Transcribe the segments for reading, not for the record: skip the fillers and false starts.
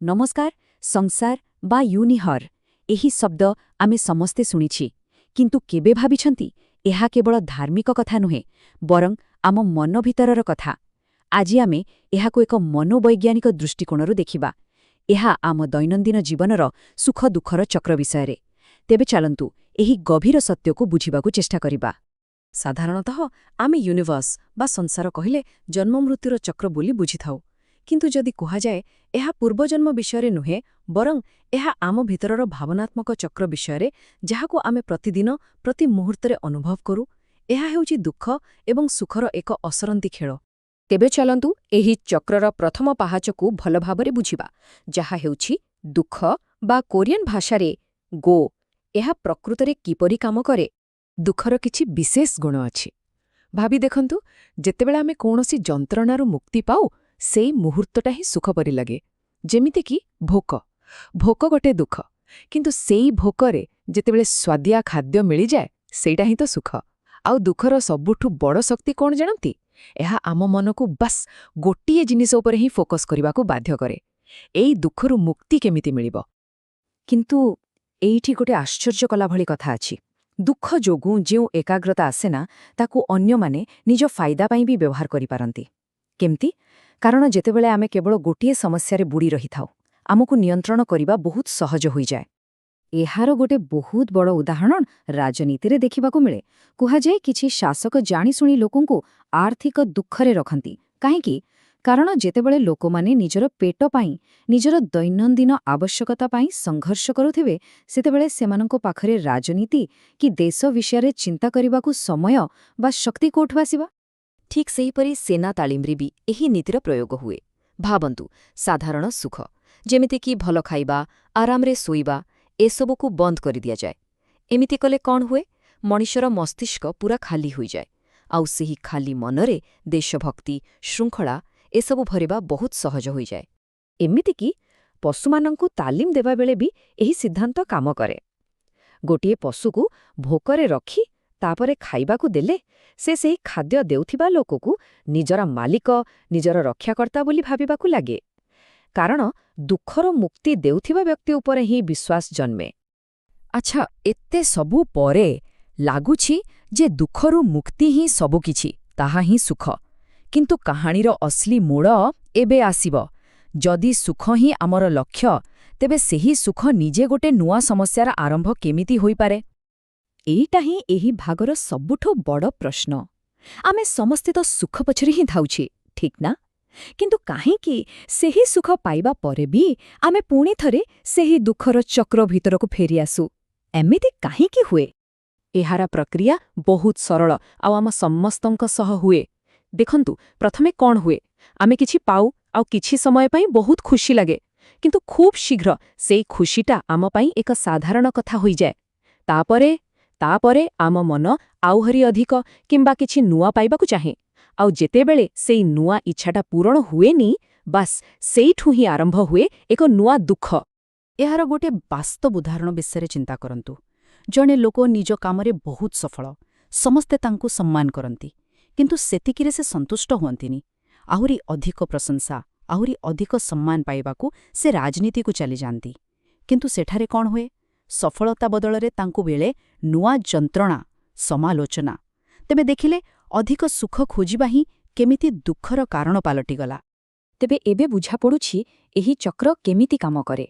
नमस्कार संसार बा यूनिहर एही शब्द आमे समस्ते शुणिछि किंतु केबे भाबिछंती एहा केवल धार्मिक कथा नुहे बरं आम मन भितरर कथा। आज आमे एहाको एक मनोवैज्ञानिक दृष्टिकोणरू देखिबा। एहा आम दैनन्दिन जीवनर सुख दुखर चक्र विषयरे। तेबे चलंतु एही गभीर सत्यको बुझिबाकू चेष्टा करिबा। साधारणतः आमे यूनिवर्स बा संसार कहिले जन्म मृत्युर चक्र बोली बुझिथाउ, किंतु जदि कुहाଯାଏ ଏହା पूर्वजन्म विषୟରେ नुहे बरं ଏହା आम भितरर भावनात्मक चक्र विषୟରେ ଯାହାକୁ ଆମେ ପ୍ରତିଦିନ ପ୍ରତି ମୁହୂର୍ତ୍ତରେ ଅନୁଭବ କରୁ। ଏହା ହେଉଛି ଦୁଃଖ ଏବଂ ସୁଖର ଏକ ଅସରନ୍ତି ଖେଳ। ତେବେ ଚଲନ୍ତୁ ଏହି ଚକ୍ରର ପ୍ରଥମ ପାହାଚକୁ ଭଲ ଭାବରେ ବୁଝିବା, ଯାହା ହେଉଛି ଦୁଃଖ ବା କୋରିଆନ୍ ଭାଷାରେ ଗୋ। ଏହା ପ୍ରକୃତରେ କିପରି କାମ କରେ? ଦୁଃଖର କିଛି ବିଶେଷ ଗୁଣ ଅଛି। ଭାବି ଦେଖନ୍ତୁ, ଯେତେବେଳେ ଆମେ କୌଣସି ଯନ୍ତ୍ରଣାରୁ ମୁକ୍ତି ପାଉ ସେଇ ମୁହୂର୍ତ୍ତଟା ହିଁ ସୁଖ ପରି ଲାଗେ। ଯେମିତିକି ଭୋକ ଗୋଟେ ଦୁଃଖ, କିନ୍ତୁ ସେଇ ଭୋକରେ ଯେତେବେଳେ ସ୍ୱାଦିଆ ଖାଦ୍ୟ ମିଳିଯାଏ ସେଇଟା ହିଁ ତ ସୁଖ। ଆଉ ଦୁଃଖର ସବୁଠୁ ବଡ଼ ଶକ୍ତି କ'ଣ ଜାଣନ୍ତି? ଏହା ଆମ ମନକୁ ବାସ୍ ଗୋଟିଏ ଜିନିଷ ଉପରେ ହିଁ ଫୋକସ୍ କରିବାକୁ ବାଧ୍ୟ କରେ। ଏଇ ଦୁଃଖରୁ ମୁକ୍ତି କେମିତି ମିଳିବ? କିନ୍ତୁ ଏଇଠି ଗୋଟେ ଆଶ୍ଚର୍ଯ୍ୟ କଲା ଭଳି କଥା ଅଛି। ଦୁଃଖ ଯୋଗୁଁ ଯେଉଁ ଏକାଗ୍ରତା ଆସେ ନା, ତାକୁ ଅନ୍ୟମାନେ ନିଜ ଫାଇଦା ପାଇଁ ବି ବ୍ୟବହାର କରିପାରନ୍ତି। କେମିତି? କାରଣ ଯେତେବେଳେ ଆମେ କେବଳ ଗୋଟିଏ ସମସ୍ୟାରେ ବୁଡ଼ି ରହିଥାଉ, ଆମକୁ ନିୟନ୍ତ୍ରଣ କରିବା ବହୁତ ସହଜ ହୋଇଯାଏ। ଏହାର ଗୋଟେ ବହୁତ ବଡ଼ ଉଦାହରଣ ରାଜନୀତିରେ ଦେଖିବାକୁ ମିଳେ। କୁହାଯାଏ କିଛି ଶାସକ ଜାଣିଶୁଣି ଲୋକଙ୍କୁ ଆର୍ଥିକ ଦୁଃଖରେ ରଖନ୍ତି। କାହିଁକି? କାରଣ ଯେତେବେଳେ ଲୋକମାନେ ନିଜର ପେଟ ପାଇଁ, ନିଜର ଦୈନନ୍ଦିନ ଆବଶ୍ୟକତା ପାଇଁ ସଂଘର୍ଷ କରୁଥିବେ, ସେତେବେଳେ ସେମାନଙ୍କ ପାଖରେ ରାଜନୀତି କି ଦେଶ ବିଷୟରେ ଚିନ୍ତା କରିବାକୁ ସମୟ ବା ଶକ୍ତି କୋଉଠୁ ଆସିବା? ଠିକ୍ ସେହିପରି ସେନା ତାଲିମରେ ବି ଏହି ନୀତିର ପ୍ରୟୋଗ ହୁଏ। ଭାବନ୍ତୁ, ସାଧାରଣ ସୁଖ ଯେମିତିକି ଭଲ ଖାଇବା, ଆରାମରେ ଶୋଇବା, ଏସବୁକୁ ବନ୍ଦ କରିଦିଆଯାଏ। ଏମିତି କଲେ କ'ଣ ହୁଏ? ମଣିଷର ମସ୍ତିଷ୍କ ପୁରା ଖାଲି ହୋଇଯାଏ। ଆଉ ସେହି ଖାଲି ମନରେ ଦେଶଭକ୍ତି, ଶୃଙ୍ଖଳା ଏସବୁ ଭରିବା ବହୁତ ସହଜ ହୋଇଯାଏ। ଏମିତିକି ପଶୁମାନଙ୍କୁ ତାଲିମ ଦେବାବେଳେ ବି ଏହି ସିଦ୍ଧାନ୍ତ କାମ କରେ। ଗୋଟିଏ ପଶୁକୁ ଭୋକରେ ରଖି ତାପରେ ଖାଇବାକୁ ଦେଲେ ସେ ସେହି ଖାଦ୍ୟ ଦେଉଥିବା ଲୋକକୁ ନିଜର ମାଲିକ, ନିଜର ରକ୍ଷାକର୍ତ୍ତା ବୋଲି ଭାବିବାକୁ ଲାଗେ। କାରଣ ଦୁଃଖର ମୁକ୍ତି ଦେଉଥିବା ବ୍ୟକ୍ତି ଉପରେ ହିଁ ବିଶ୍ୱାସ ଜନ୍ମେ। ଆଚ୍ଛା, ଏତେ ସବୁ ପରେ ଲାଗୁଛି ଯେ ଦୁଃଖରୁ ମୁକ୍ତି ହିଁ ସବୁକିଛି, ତାହା ହିଁ ସୁଖ। କିନ୍ତୁ କାହାଣୀର ଅସଲି ମୋଡ଼ ଏବେ ଆସିବ। ଯଦି ସୁଖ ହିଁ ଆମର ଲକ୍ଷ୍ୟ, ତେବେ ସେହି ସୁଖ ନିଜେ ଗୋଟେ ନୂଆ ସମସ୍ୟାର ଆରମ୍ଭ କେମିତି ହୋଇପାରେ? ଏଇଟା ହିଁ ଏହି ଭାଗର ସବୁଠୁ ବଡ଼ ପ୍ରଶ୍ନ। ଆମେ ସମସ୍ତେ ତ ସୁଖ ପଛରେ ହିଁ ଧାଉଛେ, ଠିକ୍ ନା? କିନ୍ତୁ କାହିଁକି ସେହି ସୁଖ ପାଇବା ପରେ ବି ଆମେ ପୁଣି ଥରେ ସେହି ଦୁଃଖର ଚକ୍ର ଭିତରକୁ ଫେରିଆସୁ? ଏମିତି କାହିଁକି ହୁଏ? ଏହାର ପ୍ରକ୍ରିୟା ବହୁତ ସରଳ ଆଉ ଆମ ସମସ୍ତଙ୍କ ସହ ହୁଏ। ଦେଖନ୍ତୁ, ପ୍ରଥମେ କ'ଣ ହୁଏ? ଆମେ କିଛି ପାଉ ଆଉ କିଛି ସମୟ ପାଇଁ ବହୁତ ଖୁସି ଲାଗେ। କିନ୍ତୁ ଖୁବ୍ ଶୀଘ୍ର ସେଇ ଖୁସିଟା ଆମ ପାଇଁ ଏକ ସାଧାରଣ କଥା ହୋଇଯାଏ। ତାପରେ ଆମ ମନ ଆହୁରି ଅଧିକ କିମ୍ବା କିଛି ନୂଆ ପାଇବାକୁ ଚାହେଁ। ଆଉ ଯେତେବେଳେ ସେଇ ନୂଆ ଇଚ୍ଛାଟା ପୂରଣ ହୁଏନି, ବାସ୍ ସେଇଠୁ ହିଁ ଆରମ୍ଭ ହୁଏ ଏକ ନୂଆ ଦୁଃଖ। ଏହାର ଗୋଟେ ବାସ୍ତବ ଉଦାହରଣ ବିଷୟରେ ଚିନ୍ତା କରନ୍ତୁ। ଜଣେ ଲୋକ ନିଜ କାମରେ ବହୁତ ସଫଳ, ସମସ୍ତେ ତାଙ୍କୁ ସମ୍ମାନ କରନ୍ତି, କିନ୍ତୁ ସେତିକିରେ ସେ ସନ୍ତୁଷ୍ଟ ହୁଅନ୍ତିନି। ଆହୁରି ଅଧିକ ପ୍ରଶଂସା, ଆହୁରି ଅଧିକ ସମ୍ମାନ ପାଇବାକୁ ସେ ରାଜନୀତିକୁ ଚାଲିଯାଆନ୍ତି। କିନ୍ତୁ ସେଠାରେ କ'ଣ ହୁଏ? ସଫଳତା ବଦଳରେ ତାଙ୍କୁ ମିଳେ ନୂଆ ଯନ୍ତ୍ରଣା, ସମାଲୋଚନା। ତେବେ ଦେଖିଲେ, ଅଧିକ ସୁଖ ଖୋଜିବା ହିଁ କେମିତି ଦୁଃଖର କାରଣ ପାଲଟିଗଲା। ତେବେ ଏବେ ବୁଝାପଡ଼ୁଛି ଏହି ଚକ୍ର କେମିତି କାମ କରେ।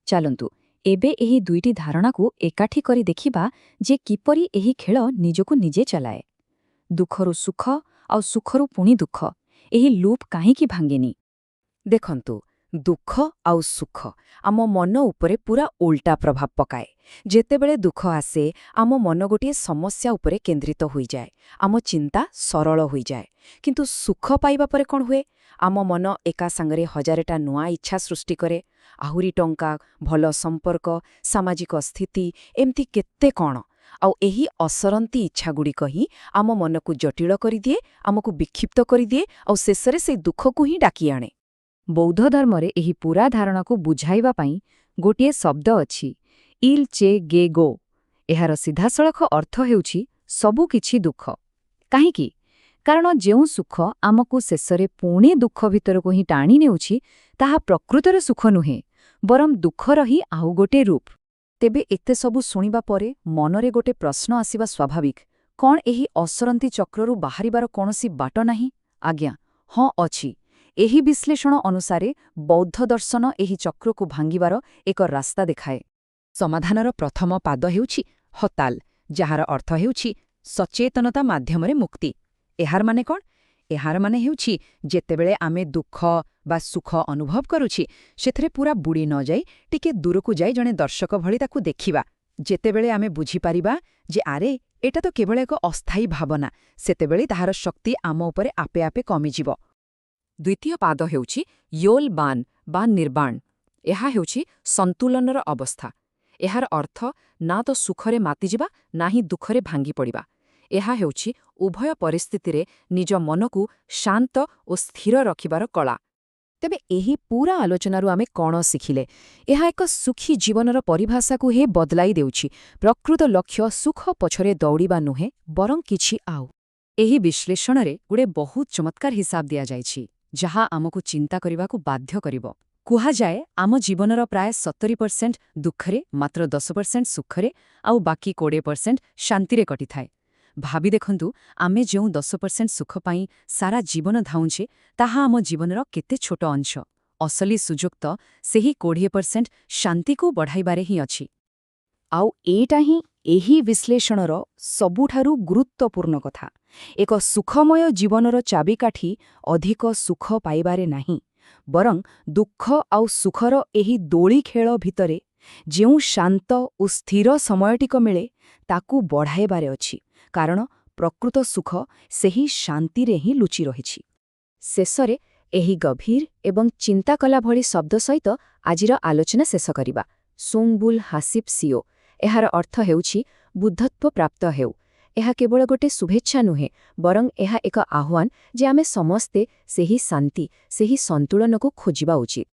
ଚାଲନ୍ତୁ ଏବେ ଏହି ଦୁଇଟି ଧାରଣାକୁ ଏକାଠି କରି ଦେଖିବା ଯେ କିପରି ଏହି ଖେଳ ନିଜକୁ ନିଜେ ଚଲାଏ। ଦୁଃଖରୁ ସୁଖ ଆଉ ସୁଖରୁ ପୁଣି ଦୁଃଖ, ଏହି ଲୁପ୍ କାହିଁକି ଭାଙ୍ଗେନି? ଦେଖନ୍ତୁ, ଦୁଃଖ ଆଉ ସୁଖ ଆମ ମନ ଉପରେ ପୁରା ଓଲଟା ପ୍ରଭାବ ପକାଏ। ଯେତେବେଳେ ଦୁଃଖ ଆସେ, ଆମ ମନ ଗୋଟିଏ ସମସ୍ୟା ଉପରେ କେନ୍ଦ୍ରିତ ହୋଇଯାଏ। ଆମ ଚିନ୍ତା ସରଳ ହୋଇଯାଏ। କିନ୍ତୁ ସୁଖ ପାଇବା ପରେ କ'ଣ ହୁଏ? ଆମ ମନ ଏକା ସାଙ୍ଗରେ ହଜାରଟା ନୂଆ ଇଚ୍ଛା ସୃଷ୍ଟି କରେ। ଆହୁରି ଟଙ୍କା, ଭଲ ସମ୍ପର୍କ, ସାମାଜିକ ସ୍ଥିତି, ଏମିତି କେତେ କ'ଣ। ଆଉ ଏହି ଅସରନ୍ତି ଇଚ୍ଛାଗୁଡ଼ିକ ହିଁ ଆମ ମନକୁ ଜଟିଳ କରିଦିଏ, ଆମକୁ ବିକ୍ଷିପ୍ତ କରିଦିଏ ଆଉ ଶେଷରେ ସେଇ ଦୁଃଖକୁ ହିଁ ଡାକି ଆଣେ। ବୌଦ୍ଧ ଧର୍ମରେ ଏହି ପୁରା ଧାରଣାକୁ ବୁଝାଇବା ପାଇଁ ଗୋଟିଏ ଶବ୍ଦ ଅଛି, ଇଲ୍ ଚେ ଗେ ଗୋ। ଏହାର ସିଧାସଳଖ ଅର୍ଥ ହେଉଛି ସବୁକିଛି ଦୁଃଖ। କାହିଁକି? କାରଣ ଯେଉଁ ସୁଖ ଆମକୁ ଶେଷରେ ପୁଣି ଦୁଃଖ ଭିତରକୁ ହିଁ ଟାଣି ନେଉଛି, ତାହା ପ୍ରକୃତରେ ସୁଖ ନୁହେଁ, ବରଂ ଦୁଃଖର ହିଁ ଆଉ ଗୋଟେ ରୂପ। ତେବେ ଏତେ ସବୁ ଶୁଣିବା ପରେ ମନରେ ଗୋଟେ ପ୍ରଶ୍ନ ଆସିବା ସ୍ୱାଭାବିକ। କ'ଣ ଏହି ଅସରନ୍ତି ଚକ୍ରରୁ ବାହାରିବାର କୌଣସି ବାଟ ନାହିଁ? ଆଜ୍ଞା, ହଁ ଅଛି। ଏହି ବିଶ୍ଳେଷଣ ଅନୁସାରେ ବୌଦ୍ଧ ଦର୍ଶନ ଏହି ଚକ୍ରକୁ ଭାଙ୍ଗିବାର ଏକ ରାସ୍ତା ଦେଖାଏ। ସମାଧାନର ପ୍ରଥମ ପାଦ ହେଉଛି ହତାଲ, ଯାହାର ଅର୍ଥ ହେଉଛି ସଚେତନତା ମାଧ୍ୟମରେ ମୁକ୍ତି। ଏହାର ମାନେ କ'ଣ? ଏହାର ମାନେ ହେଉଛି ଯେତେବେଳେ ଆମେ ଦୁଃଖ ବା ସୁଖ ଅନୁଭବ କରୁଛି, ସେଥିରେ ପୁରା ବୁଡ଼ି ନ ଯାଇ ଟିକେ ଦୂରକୁ ଯାଇ ଜଣେ ଦର୍ଶକ ଭଳି ତାକୁ ଦେଖିବା। ଯେତେବେଳେ ଆମେ ବୁଝିପାରିବା ଯେ ଆରେ ଏଟା ତ କେବଳ ଏକ ଅସ୍ଥାୟୀ ଭାବନା, ସେତେବେଳେ ତାହାର ଶକ୍ତି ଆମ ଉପରେ ଆପେ ଆପେ କମିଯିବ। ଦ୍ୱିତୀୟ ପାଦ ହେଉଛି ୟୋଲ ବାନ୍ ବା ନିର୍ବାଣ। ଏହା ହେଉଛି ସନ୍ତୁଳନର ଅବସ୍ଥା। ଏହାର ଅର୍ଥ ନା ତ ସୁଖରେ ମାତିଯିବା, ନା ହିଁ ଦୁଃଖରେ ଭାଙ୍ଗି ପଡ଼ିବା। ଏହା ହେଉଛି ଉଭୟ ପରିସ୍ଥିତିରେ ନିଜ ମନକୁ ଶାନ୍ତ ଓ ସ୍ଥିର ରଖିବାର କଳା। ତେବେ ଏହି ପୂରା ଆଲୋଚନାରୁ ଆମେ କ'ଣ ଶିଖିଲେ? ଏହା ଏକ ସୁଖୀ ଜୀବନର ପରିଭାଷାକୁ ହିଁ ବଦଳାଇ ଦେଉଛି। ପ୍ରକୃତ ଲକ୍ଷ୍ୟ ସୁଖ ପଛରେ ଦୌଡ଼ିବା ନୁହେଁ, ବରଂ କିଛି ଆଉ। ଏହି ବିଶ୍ଳେଷଣରେ ଗୋଟେ ବହୁତ ଚମତ୍କାର ହିସାବ ଦିଆଯାଇଛି, ଯାହା ଆମକୁ ଚିନ୍ତା କରିବାକୁ ବାଧ୍ୟ କରିବ। କୁହାଯାଏ ଆମ ଜୀବନର ପ୍ରାୟ 70% ଦୁଃଖରେ, ମାତ୍ର 10% ସୁଖରେ ଆଉ ବାକି 20% ଶାନ୍ତିରେ କଟିଥାଏ। ଭାବି ଦେଖନ୍ତୁ, ଆମେ ଯେଉଁ 10% ସୁଖ ପାଇଁ ସାରା ଜୀବନ ଧାଉଁଛେ, ତାହା ଆମ ଜୀବନର କେତେ ଛୋଟ ଅଂଶ। ଅସଲି ସୁଯୋଗ ତ ସେହି 20% ଶାନ୍ତିକୁ ବଢ଼ାଇବାରେ ହିଁ ଅଛି। ଆଉ ଏଇଟା ହିଁ ଏହି ବିଶ୍ଳେଷଣର ସବୁଠାରୁ ଗୁରୁତ୍ୱପୂର୍ଣ୍ଣ କଥା। ଏକ ସୁଖମୟ ଜୀବନର ଚାବିକାଠି ଅଧିକ ସୁଖ ପାଇବାରେ ନାହିଁ, ବରଂ ଦୁଃଖ ଆଉ ସୁଖର ଏହି ଦୋଳି ଖେଳ ଭିତରେ ଯେଉଁ ଶାନ୍ତ ଓ ସ୍ଥିର ସମୟଟିକ ମିଳେ, ତାକୁ ବଢ଼ାଇବାରେ ଅଛି। କାରଣ ପ୍ରକୃତ ସୁଖ ସେହି ଶାନ୍ତିରେ ହିଁ ଲୁଚି ରହିଛି। ଶେଷରେ ଏହି ଗଭୀର ଏବଂ ଚିନ୍ତା କଲା ଭଳି ଶବ୍ଦ ସହିତ ଆଜିର ଆଲୋଚନା ଶେଷ କରିବା। ସୁଙ୍ଗବୁଲ ହାସିବ ସିଓ। ଏହାର ଅର୍ଥ ହେଉଛି ବୁଦ୍ଧତ୍ୱ ପ୍ରାପ୍ତ ହେଉ। ଏହା କେବଳ ଗୋଟେ ଶୁଭେଚ୍ଛା ନୁହେଁ, ବରଂ ଏହା ଏକ ଆହ୍ୱାନ ଯେ ଆମେ ସମସ୍ତେ ସେହି ଶାନ୍ତି, ସେହି ସନ୍ତୁଳନକୁ ଖୋଜିବା ଉଚିତ।